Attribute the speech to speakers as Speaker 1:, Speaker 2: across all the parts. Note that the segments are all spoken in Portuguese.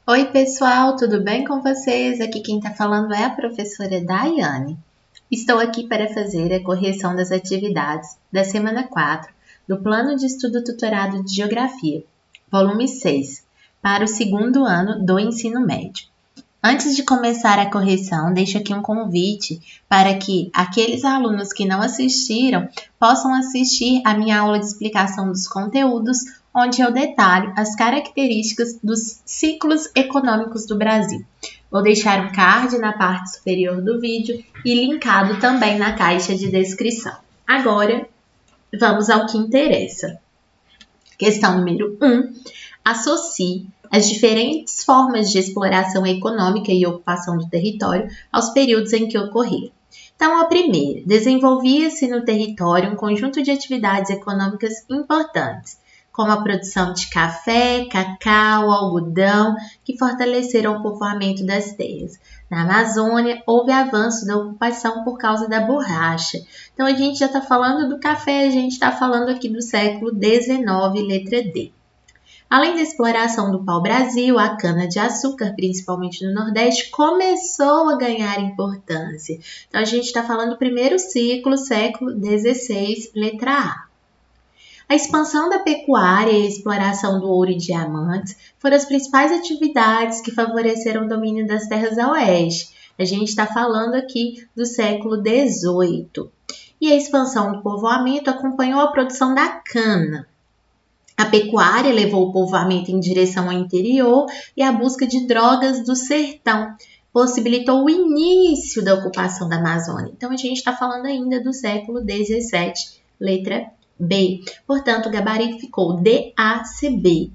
Speaker 1: Oi, pessoal, tudo bem com vocês? Aqui quem está falando é a professora Daiane. Estou aqui para fazer a correção das atividades da semana 4 do Plano de Estudo Tutorado de Geografia, volume 6, para o segundo ano do ensino médio. Antes de começar a correção, deixo aqui um convite para que aqueles alunos que não assistiram possam assistir a minha aula de explicação dos conteúdos, onde eu detalho as características dos ciclos econômicos do Brasil. Vou deixar um card na parte superior do vídeo e linkado também na caixa de descrição. Agora, vamos ao que interessa. Questão número 1. Associe as diferentes formas de exploração econômica e ocupação do território aos períodos em que ocorreram. Então, a primeira, desenvolvia-se no território um conjunto de atividades econômicas importantes, como a produção de café, cacau, algodão, que fortaleceram o povoamento das terras. Na Amazônia, houve avanço da ocupação por causa da borracha. Então, a gente já está falando do café, a gente está falando aqui do século XIX, letra D. Além da exploração do pau-brasil, a cana-de-açúcar, principalmente no Nordeste, começou a ganhar importância. Então, a gente está falando do primeiro ciclo, século XVI, letra A. A expansão da pecuária e a exploração do ouro e diamantes foram as principais atividades que favoreceram o domínio das terras a oeste. A gente está falando aqui do século XVIII. E a expansão do povoamento acompanhou a produção da cana. A pecuária levou o povoamento em direção ao interior e a busca de drogas do sertão possibilitou o início da ocupação da Amazônia. Então, a gente está falando ainda do século XVII, letra B. Portanto, o gabarito ficou DACB.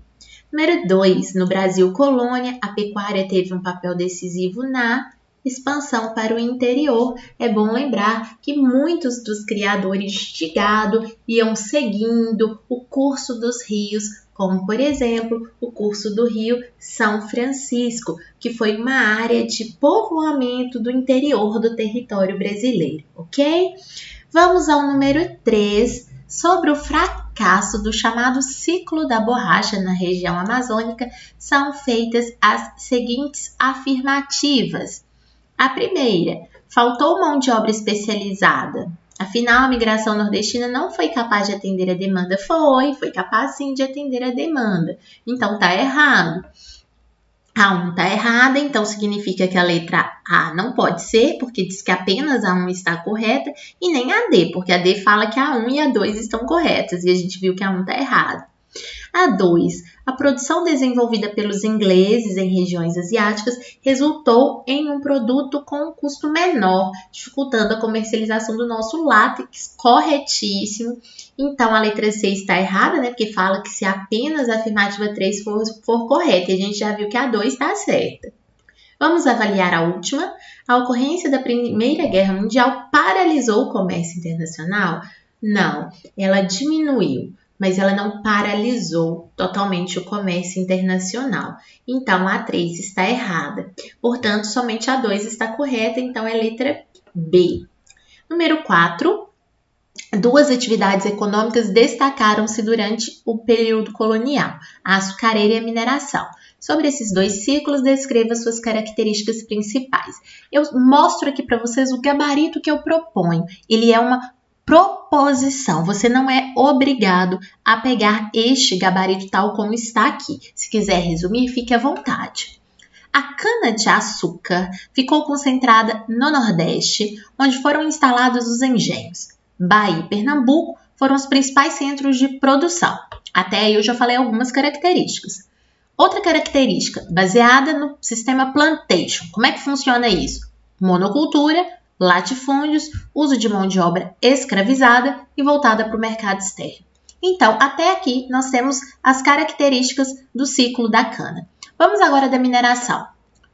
Speaker 1: Número 2. No Brasil colônia, a pecuária teve um papel decisivo na expansão para o interior. É bom lembrar que muitos dos criadores de gado iam seguindo o curso dos rios, como, por exemplo, o curso do Rio São Francisco, que foi uma área de povoamento do interior do território brasileiro, ok? Vamos ao número 3, sobre o fracasso do chamado ciclo da borracha na região amazônica, são feitas as seguintes afirmativas. A primeira, faltou mão de obra especializada. Afinal, a migração nordestina não foi capaz de atender a demanda. Foi capaz sim de atender a demanda. Então, está errado. A 1 está errada, então significa que a letra A não pode ser, porque diz que apenas a 1 está correta, e nem a D, porque a D fala que a 1 e a 2 estão corretas, e a gente viu que a 1 está errada. A 2. A produção desenvolvida pelos ingleses em regiões asiáticas resultou em um produto com um custo menor, dificultando a comercialização do nosso látex, corretíssimo. Então, a letra C está errada, né? Porque fala que se apenas a afirmativa 3 for correta, e a gente já viu que a 2 está certa. Vamos avaliar a última. A ocorrência da Primeira Guerra Mundial paralisou o comércio internacional? Não, ela diminuiu, mas ela não paralisou totalmente o comércio internacional. Então, a 3 está errada. Portanto, somente a 2 está correta, então é letra B. Número 4. Duas atividades econômicas destacaram-se durante o período colonial, a açucareira e a mineração. Sobre esses dois ciclos, descreva suas características principais. Eu mostro aqui para vocês o gabarito que eu proponho. Ele é uma proposição. Você não é obrigado a pegar este gabarito tal como está aqui. Se quiser resumir, fique à vontade. A cana-de-açúcar ficou concentrada no Nordeste, onde foram instalados os engenhos. Bahia e Pernambuco foram os principais centros de produção. Até aí eu já falei algumas características. Outra característica, baseada no sistema plantation. Como é que funciona isso? Monocultura, latifúndios, uso de mão de obra escravizada e voltada para o mercado externo. Então, até aqui nós temos as características do ciclo da cana. Vamos agora da mineração.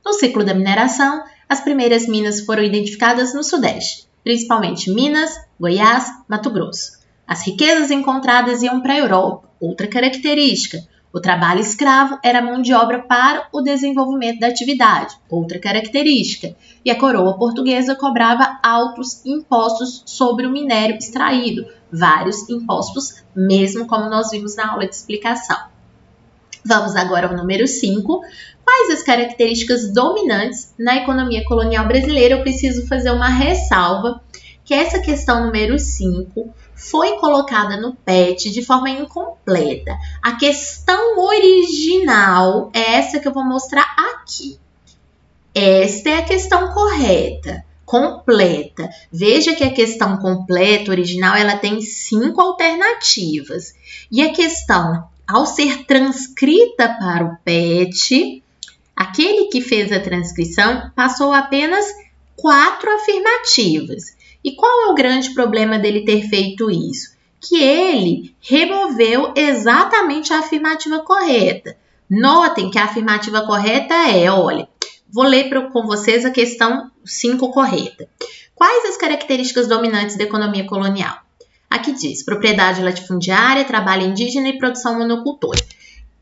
Speaker 1: No ciclo da mineração, as primeiras minas foram identificadas no Sudeste, principalmente Minas, Goiás, Mato Grosso. As riquezas encontradas iam para a Europa. Outra característica, o trabalho escravo era mão de obra para o desenvolvimento da atividade, outra característica, e a coroa portuguesa cobrava altos impostos sobre o minério extraído, vários impostos, mesmo como nós vimos na aula de explicação. Vamos agora ao número 5. Quais as características dominantes na economia colonial brasileira? Eu preciso fazer uma ressalva que essa questão número 5 foi colocada no PET de forma incompleta. A questão original é essa que eu vou mostrar aqui. Esta é a questão correta, completa. Veja que a questão completa, original, ela tem 5 alternativas. E a questão, ao ser transcrita para o PET, aquele que fez a transcrição passou apenas 4 afirmativas. E qual é o grande problema dele ter feito isso? Que ele removeu exatamente a afirmativa correta. Notem que a afirmativa correta é, olha, vou ler com vocês a questão 5 correta. Quais as características dominantes da economia colonial? Aqui diz, propriedade latifundiária, trabalho indígena e produção monocultora.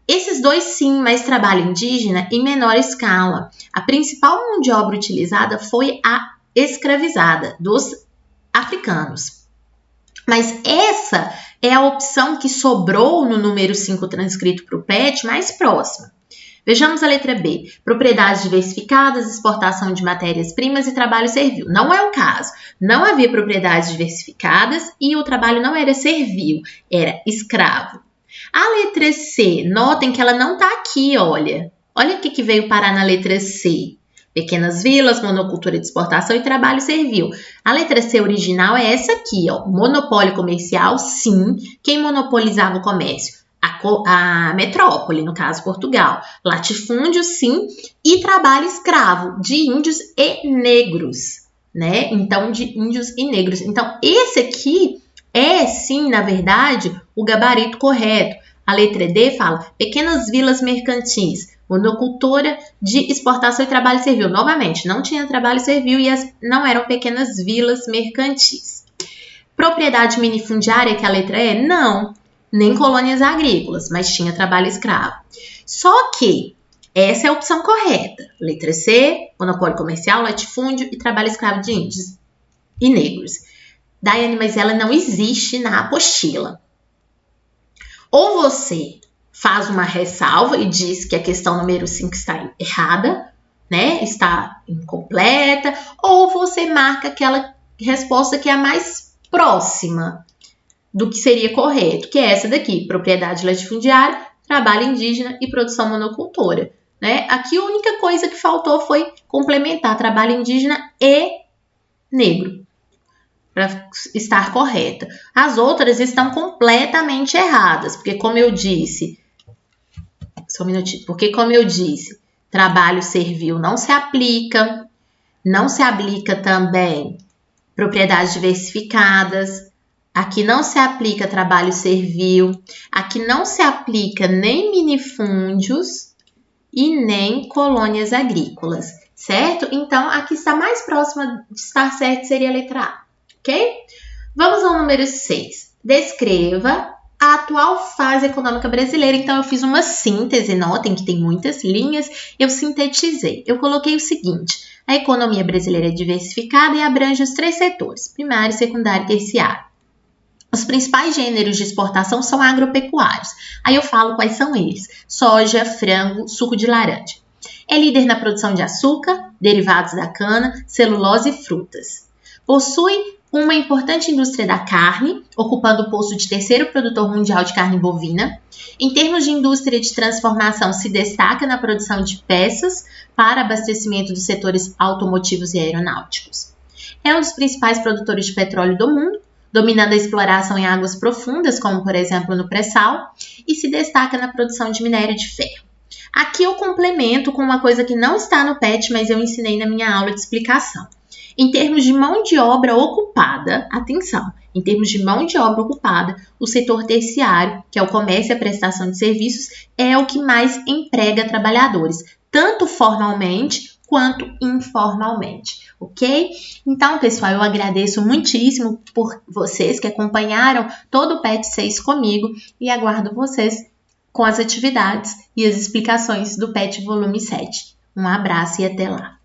Speaker 1: Esses dois sim, mas trabalho indígena em menor escala. A principal mão de obra utilizada foi a escravizada dos africanos. Mas essa é a opção que sobrou no número 5 transcrito para o PET mais próxima. Vejamos a letra B. Propriedades diversificadas, exportação de matérias-primas e trabalho servil. Não é o caso. Não havia propriedades diversificadas e o trabalho não era servil, era escravo. A letra C, notem que ela não está aqui, olha. Olha o que veio parar na letra C. Pequenas vilas, monocultura de exportação e trabalho servil. A letra C original é essa aqui, ó. Monopólio comercial, sim. Quem monopolizava o comércio? A metrópole, no caso Portugal. Latifúndio, sim. E trabalho escravo de índios e negros, né? Então, de índios e negros. Então, esse aqui é, sim, na verdade, o gabarito correto. A letra D fala pequenas vilas mercantis. Monocultura de exportação e trabalho servil. Novamente, não tinha trabalho servil e não eram pequenas vilas mercantis. Propriedade minifundiária, que a letra E, não. Nem colônias agrícolas, mas tinha trabalho escravo. Só que essa é a opção correta. Letra C, monopólio comercial, latifúndio e trabalho escravo de índios e negros. Daiane, mas ela não existe na apostila. Ou você faz uma ressalva e diz que a questão número 5 está errada, né? Está incompleta, ou você marca aquela resposta que é a mais próxima do que seria correto, que é essa daqui, propriedade latifundiária, trabalho indígena e produção monocultora, né? Aqui a única coisa que faltou foi complementar trabalho indígena e negro, para estar correta. As outras estão completamente erradas, porque como eu disse, só um minutinho, trabalho servil não se aplica também propriedades diversificadas. Aqui não se aplica trabalho servil, aqui não se aplica nem minifúndios e nem colônias agrícolas, certo? Então, aqui está mais próxima de estar certo, seria a letra A, ok? Vamos ao número 6. Descreva a atual fase econômica brasileira. Então, eu fiz uma síntese, notem que tem muitas linhas, eu sintetizei. Eu coloquei o seguinte, a economia brasileira é diversificada e abrange os 3 setores, primário, secundário e terciário. Os principais gêneros de exportação são agropecuários. Aí eu falo quais são eles. Soja, frango, suco de laranja. É líder na produção de açúcar, derivados da cana, celulose e frutas. Possui uma importante indústria da carne, ocupando o posto de terceiro produtor mundial de carne bovina. Em termos de indústria de transformação, se destaca na produção de peças para abastecimento dos setores automotivos e aeronáuticos. É um dos principais produtores de petróleo do mundo, dominando a exploração em águas profundas, como por exemplo no pré-sal, e se destaca na produção de minério de ferro. Aqui eu complemento com uma coisa que não está no PET, mas eu ensinei na minha aula de explicação. Em termos de mão de obra ocupada, atenção, em termos de mão de obra ocupada, o setor terciário, que é o comércio e a prestação de serviços, é o que mais emprega trabalhadores, tanto formalmente quanto informalmente. Ok? Então, pessoal, eu agradeço muitíssimo por vocês que acompanharam todo o PET 6 comigo e aguardo vocês com as atividades e as explicações do PET volume 7. Um abraço e até lá!